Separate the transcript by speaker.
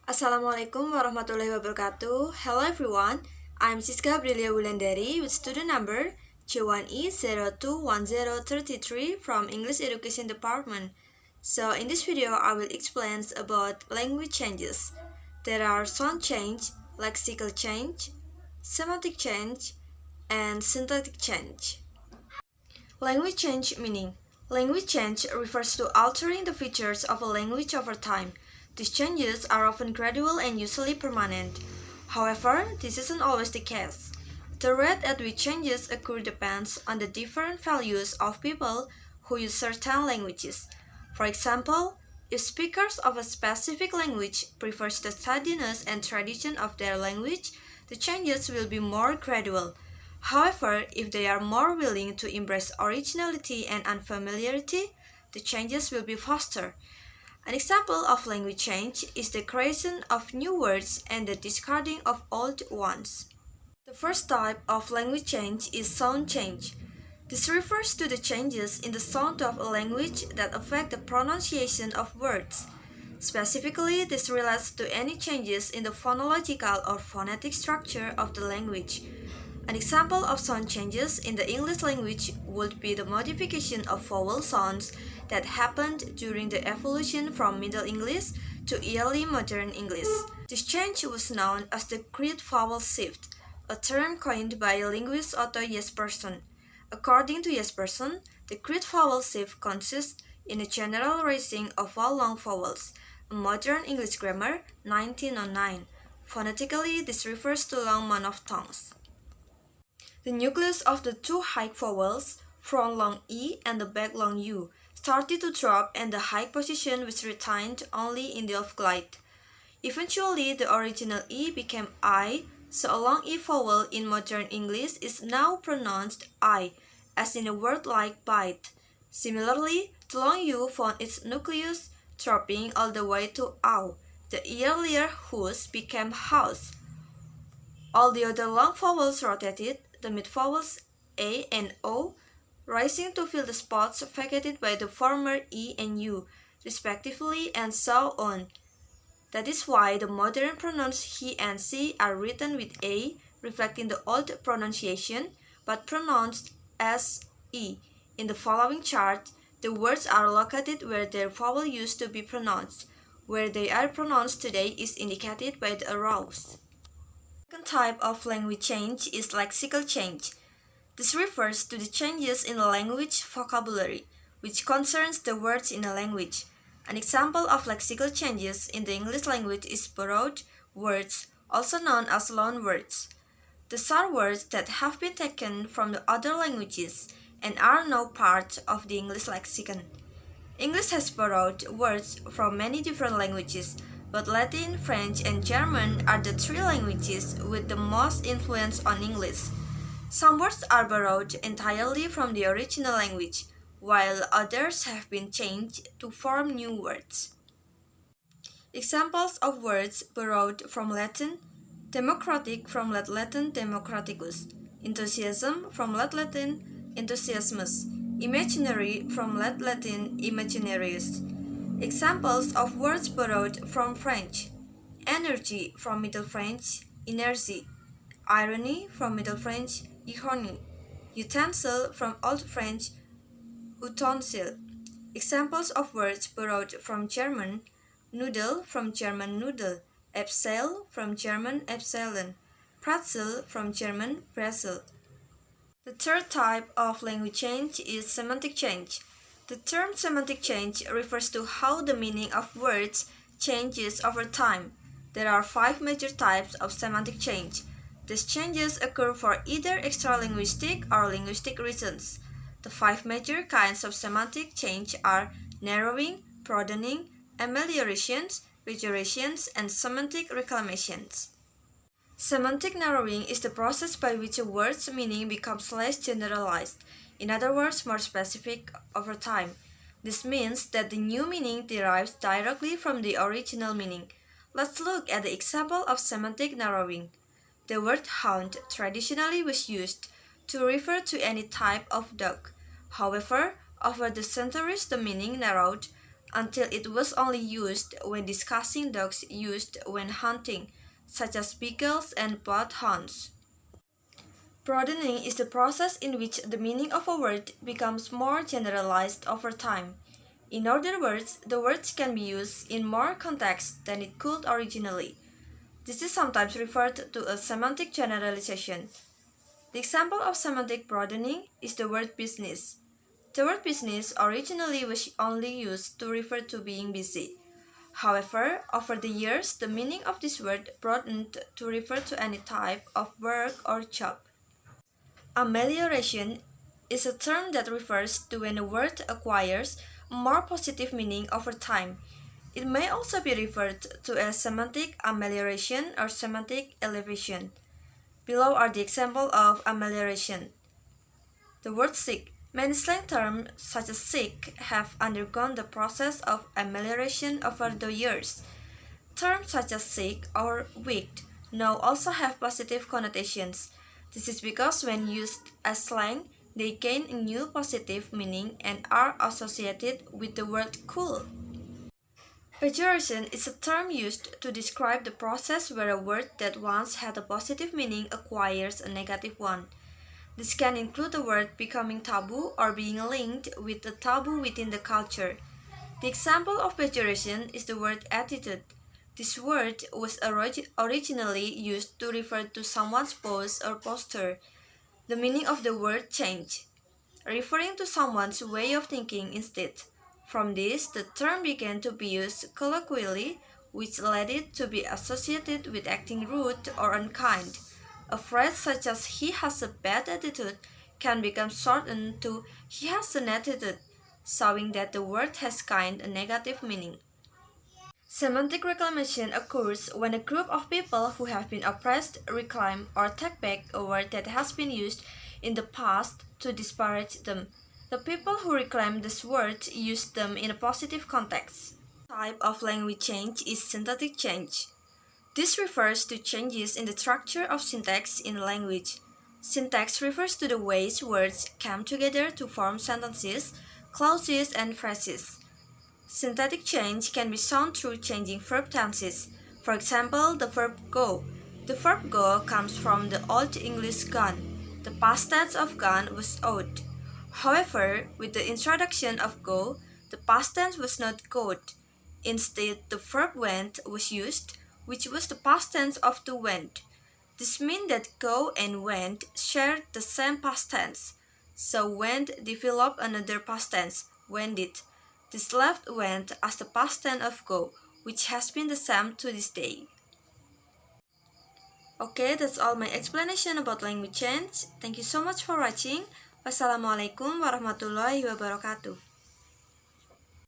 Speaker 1: Assalamualaikum warahmatullahi wabarakatuh. Hello everyone, I'm Siska Abrilia Wulandari with student number C1E021033 from English Education Department. So in this video, I will explain about language changes. There are sound change, lexical change, semantic change, and syntactic change. Language change meaning. Language change refers to altering the features of a language over time. These changes are often gradual and usually permanent. However, this isn't always the case. The rate at which changes occur depends on the different values of people who use certain languages. For example, if speakers of a specific language prefer the steadiness and tradition of their language, the changes will be more gradual. However, if they are more willing to embrace originality and unfamiliarity, the changes will be faster. An example of language change is the creation of new words and the discarding of old ones. The first type of language change is sound change. This refers to the changes in the sound of a language that affect the pronunciation of words. Specifically, this relates to any changes in the phonological or phonetic structure of the language. An example of sound changes in the English language would be the modification of vowel sounds that happened during the evolution from Middle English to early modern English. This change was known as the creed vowel shift, a term coined by linguist Otto Jespersen. According to Jespersen, the creed vowel shift consists in a general raising of all long vowels, a modern English grammar, 1909. Phonetically, this refers to long monophthongs. The nucleus of the two high vowels, front long E and the back long U, started to drop and the high position was retained only in the off-glide. Eventually, the original E became I, so a long E vowel in modern English is now pronounced I, as in a word like bite. Similarly, the long U found its nucleus dropping all the way to OW. The earlier hus became house. All the other long vowels rotated, the mid vowels A and O, rising to fill the spots vacated by the former E and U, respectively, and so on. That is why the modern pronouns he and she are written with A, reflecting the old pronunciation, but pronounced as E. In the following chart, the words are located where their vowel used to be pronounced. Where they are pronounced today is indicated by the arrows. The second type of language change is lexical change. This refers to the changes in a language vocabulary, which concerns the words in a language. An example of lexical changes in the English language is borrowed words, also known as loan words. These are words that have been taken from the other languages and are now part of the English lexicon. English has borrowed words from many different languages, but Latin, French, and German are the three languages with the most influence on English. Some words are borrowed entirely from the original language, while others have been changed to form new words. Examples of words borrowed from Latin: democratic from Latin democraticus, enthusiasm from Latin enthusiasmus, imaginary from Latin imaginarius. Examples of words borrowed from French: energy from Middle French inertie, irony from Middle French ironie, utensil from Old French utensil. Examples of words borrowed from German: noodle from German Nudel, Epsilon from German Epsilon, pretzel from German Brezel. The third type of language change is semantic change. The term semantic change refers to how the meaning of words changes over time. There are 5 major types of semantic change. These changes occur for either extra-linguistic or linguistic reasons. The 5 major kinds of semantic change are narrowing, broadening, ameliorations, pejorations, and semantic reclamations. Semantic narrowing is the process by which a word's meaning becomes less generalized, in other words, more specific over time. This means that the new meaning derives directly from the original meaning. Let's look at the example of semantic narrowing. The word hound traditionally was used to refer to any type of dog. However, over the centuries the meaning narrowed until it was only used when discussing dogs used when hunting, such as beagles and bloodhounds. Broadening is the process in which the meaning of a word becomes more generalized over time. In other words, the words can be used in more contexts than it could originally. This is sometimes referred to as semantic generalization. The example of semantic broadening is the word business. The word business originally was only used to refer to being busy. However, over the years, the meaning of this word broadened to refer to any type of work or job. Amelioration is a term that refers to when a word acquires a more positive meaning over time. It may also be referred to as semantic amelioration or semantic elevation. Below are the examples of amelioration. The word sick. Many slang terms such as sick have undergone the process of amelioration over the years. Terms such as sick or weak now also have positive connotations. This is because when used as slang, they gain a new positive meaning and are associated with the word cool. Pejoration is a term used to describe the process where a word that once had a positive meaning acquires a negative one. This can include a word becoming taboo or being linked with a taboo within the culture. The example of pejoration is the word attitude. This word was originally used to refer to someone's pose or posture. The meaning of the word changed, referring to someone's way of thinking instead. From this, the term began to be used colloquially, which led it to be associated with acting rude or unkind. A phrase such as "he has a bad attitude" can become shortened to "he has an attitude," showing that the word has gained a negative meaning. Semantic reclamation occurs when a group of people who have been oppressed reclaim or take back a word that has been used in the past to disparage them. The people who reclaim these words use them in a positive context. Type of language change is syntactic change. This refers to changes in the structure of syntax in a language. Syntax refers to the ways words come together to form sentences, clauses, and phrases. Syntactic change can be shown through changing verb tenses. For example, the verb go. The verb go comes from the Old English gone. The past tense of gone was ought. However, with the introduction of go, the past tense was not goed. Instead, the verb went was used, which was the past tense of to went. This means that go and went shared the same past tense. So went developed another past tense, wended. This left went as the past tense of go, which has been the same to this day. Okay, that's all my explanation about language change. Thank you so much for watching. Wassalamualaikum warahmatullahi wabarakatuh.